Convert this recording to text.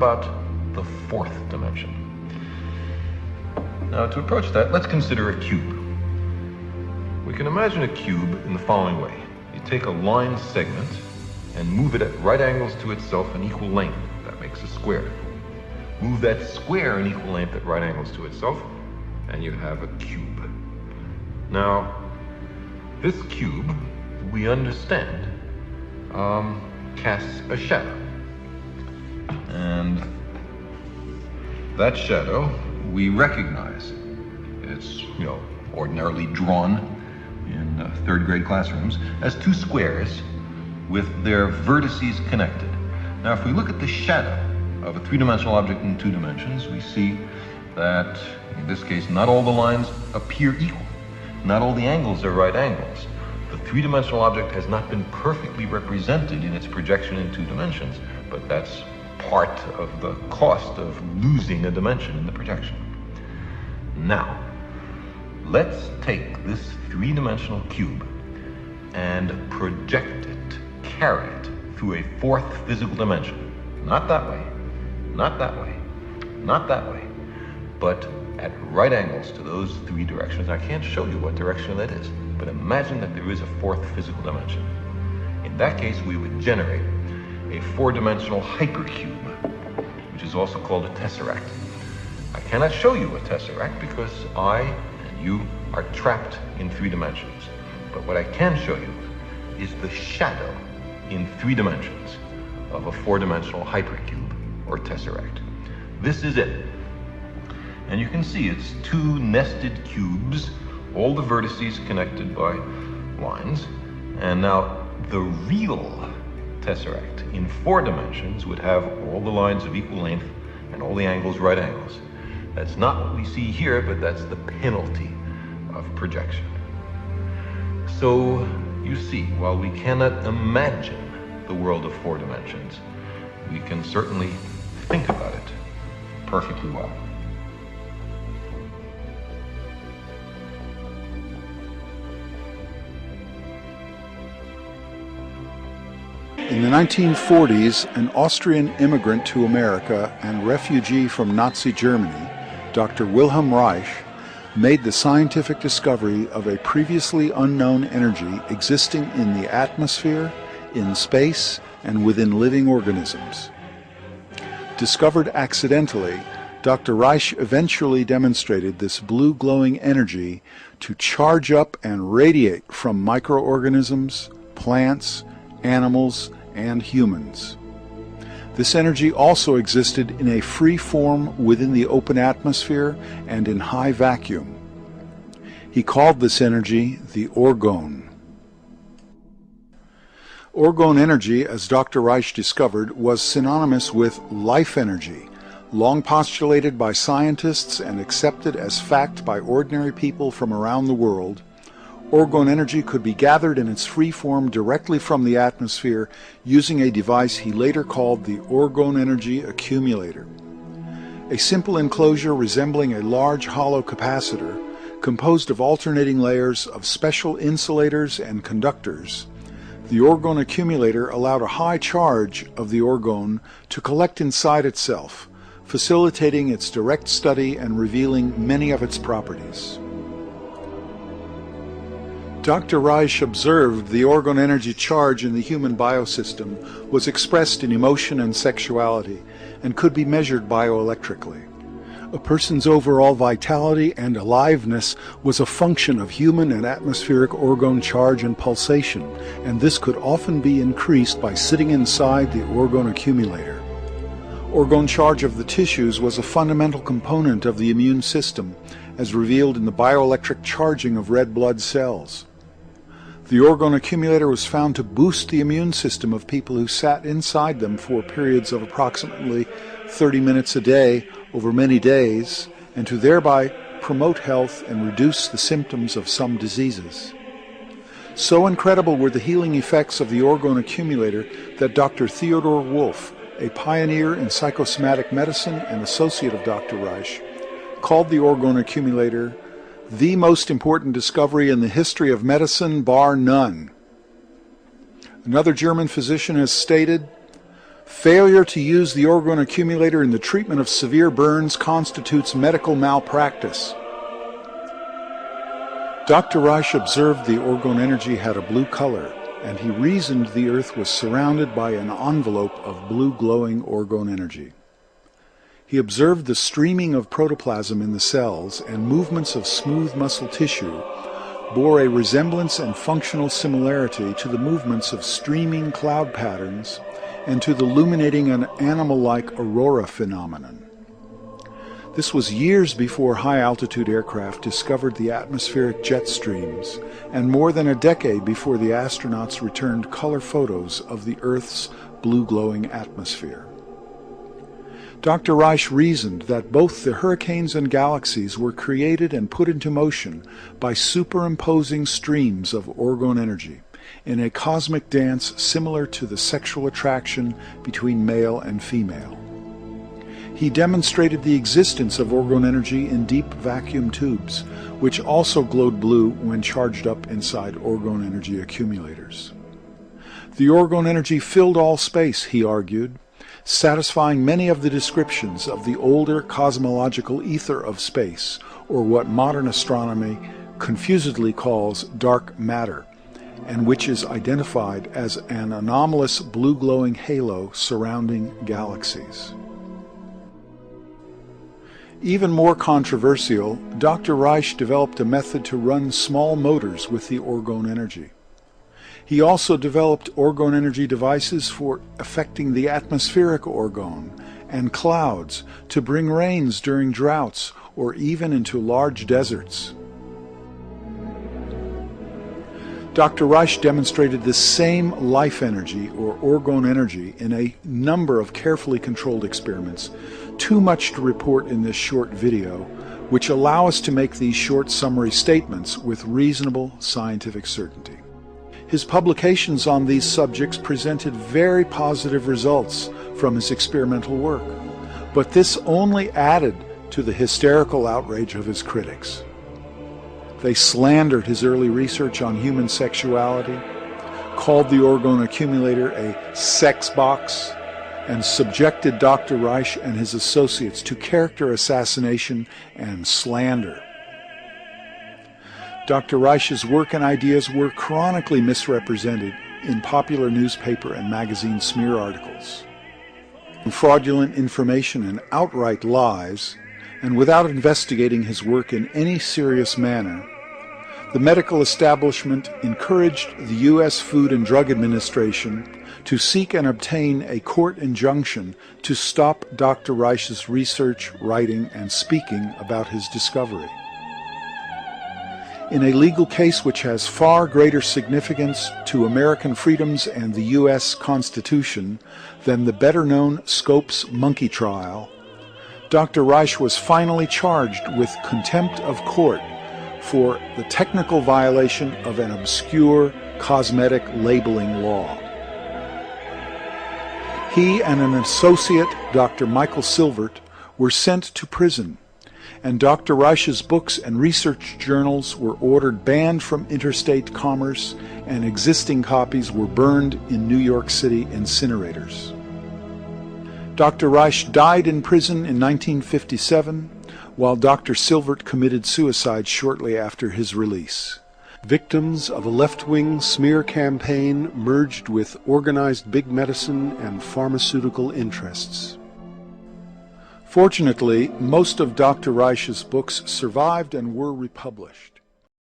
about the fourth dimension? Now, to approach that, let's consider a cube. We can imagine a cube in the following way. You take a line segment and move it at right angles to itself in equal length. That makes a square. Move that square in equal length at right angles to itself, and you have a cube. Now, this cube, we understand, casts a shadow. And that shadow we recognize. It's, ordinarily drawn in third grade classrooms as two squares with their vertices connected. Now, if we look at the shadow of a three-dimensional object in two dimensions, we see that, in this case, not all the lines appear equal. Not all the angles are right angles. The three-dimensional object has not been perfectly represented in its projection in two dimensions, but that's part of the cost of losing a dimension in the projection. Now, let's take this three-dimensional cube and project it, carry it through a fourth physical dimension. Not that way, not that way, not that way, but at right angles to those three directions. I can't show you what direction that is, but imagine that there is a fourth physical dimension. In that case, we would generate a four-dimensional hypercube, which is also called a tesseract. I cannot show you a tesseract because I and you are trapped in three dimensions. But what I can show you is the shadow in three dimensions of a four-dimensional hypercube or tesseract. This is it. And you can see it's two nested cubes, all the vertices connected by lines. And now the real tesseract in four dimensions would have all the lines of equal length and all the angles right angles. That's not what we see here, but that's the penalty of projection. So you see, while we cannot imagine the world of four dimensions, we can certainly think about it perfectly well. In the 1940s, an Austrian immigrant to America and refugee from Nazi Germany, Dr. Wilhelm Reich, made the scientific discovery of a previously unknown energy existing in the atmosphere, in space, and within living organisms. Discovered accidentally, Dr. Reich eventually demonstrated this blue glowing energy to charge up and radiate from microorganisms, plants, animals, and humans. This energy also existed in a free form within the open atmosphere and in high vacuum. He called this energy the orgone. Orgone energy, as Dr. Reich discovered, was synonymous with life energy, long postulated by scientists and accepted as fact by ordinary people from around the world. Orgone energy could be gathered in its free form directly from the atmosphere using a device he later called the orgone energy accumulator. A simple enclosure resembling a large hollow capacitor, composed of alternating layers of special insulators and conductors. The orgone accumulator allowed a high charge of the orgone to collect inside itself, facilitating its direct study and revealing many of its properties. Dr. Reich observed the orgone energy charge in the human biosystem was expressed in emotion and sexuality and could be measured bioelectrically. A person's overall vitality and aliveness was a function of human and atmospheric orgone charge and pulsation, and this could often be increased by sitting inside the orgone accumulator. Orgone charge of the tissues was a fundamental component of the immune system, as revealed in the bioelectric charging of red blood cells. The orgone accumulator was found to boost the immune system of people who sat inside them for periods of approximately 30 minutes a day over many days, and to thereby promote health and reduce the symptoms of some diseases. So incredible were the healing effects of the orgone accumulator that Dr. Theodor Wolff, a pioneer in psychosomatic medicine and associate of Dr. Reich, called the orgone accumulator the most important discovery in the history of medicine, bar none. Another German physician has stated, Failure to use the orgone accumulator in the treatment of severe burns constitutes medical malpractice. Dr. Reich observed the orgone energy had a blue color, and he reasoned the Earth was surrounded by an envelope of blue glowing orgone energy. He observed the streaming of protoplasm in the cells, and movements of smooth muscle tissue bore a resemblance and functional similarity to the movements of streaming cloud patterns and to the illuminating an animal-like aurora phenomenon. This was years before high-altitude aircraft discovered the atmospheric jet streams, and more than a decade before the astronauts returned color photos of the Earth's blue-glowing atmosphere. Dr. Reich reasoned that both the hurricanes and galaxies were created and put into motion by superimposing streams of orgone energy in a cosmic dance similar to the sexual attraction between male and female. He demonstrated the existence of orgone energy in deep vacuum tubes, which also glowed blue when charged up inside orgone energy accumulators. The orgone energy filled all space, he argued, satisfying many of the descriptions of the older cosmological ether of space, or what modern astronomy confusedly calls dark matter, and which is identified as an anomalous blue-glowing halo surrounding galaxies. Even more controversial, Dr. Reich developed a method to run small motors with the orgone energy. He also developed orgone energy devices for affecting the atmospheric orgone and clouds to bring rains during droughts or even into large deserts. Dr. Reich demonstrated this same life energy, or orgone energy, in a number of carefully controlled experiments, too much to report in this short video, which allow us to make these short summary statements with reasonable scientific certainty. His publications on these subjects presented very positive results from his experimental work, but this only added to the hysterical outrage of his critics. They slandered his early research on human sexuality, called the orgone accumulator a sex box, and subjected Dr. Reich and his associates to character assassination and slander. Dr. Reich's work and ideas were chronically misrepresented in popular newspaper and magazine smear articles. Fraudulent information and outright lies, and without investigating his work in any serious manner, the medical establishment encouraged the U.S. Food and Drug Administration to seek and obtain a court injunction to stop Dr. Reich's research, writing, and speaking about his discovery. In a legal case which has far greater significance to American freedoms and the U.S. Constitution than the better-known Scopes monkey trial, Dr. Reich was finally charged with contempt of court for the technical violation of an obscure cosmetic labeling law. He and an associate, Dr. Michael Silvert, were sent to prison, and Dr. Reich's books and research journals were ordered banned from interstate commerce, and existing copies were burned in New York City incinerators. Dr. Reich died in prison in 1957, while Dr. Silvert committed suicide shortly after his release. Victims of a left-wing smear campaign merged with organized big medicine and pharmaceutical interests. Fortunately, most of Dr. Reich's books survived and were republished.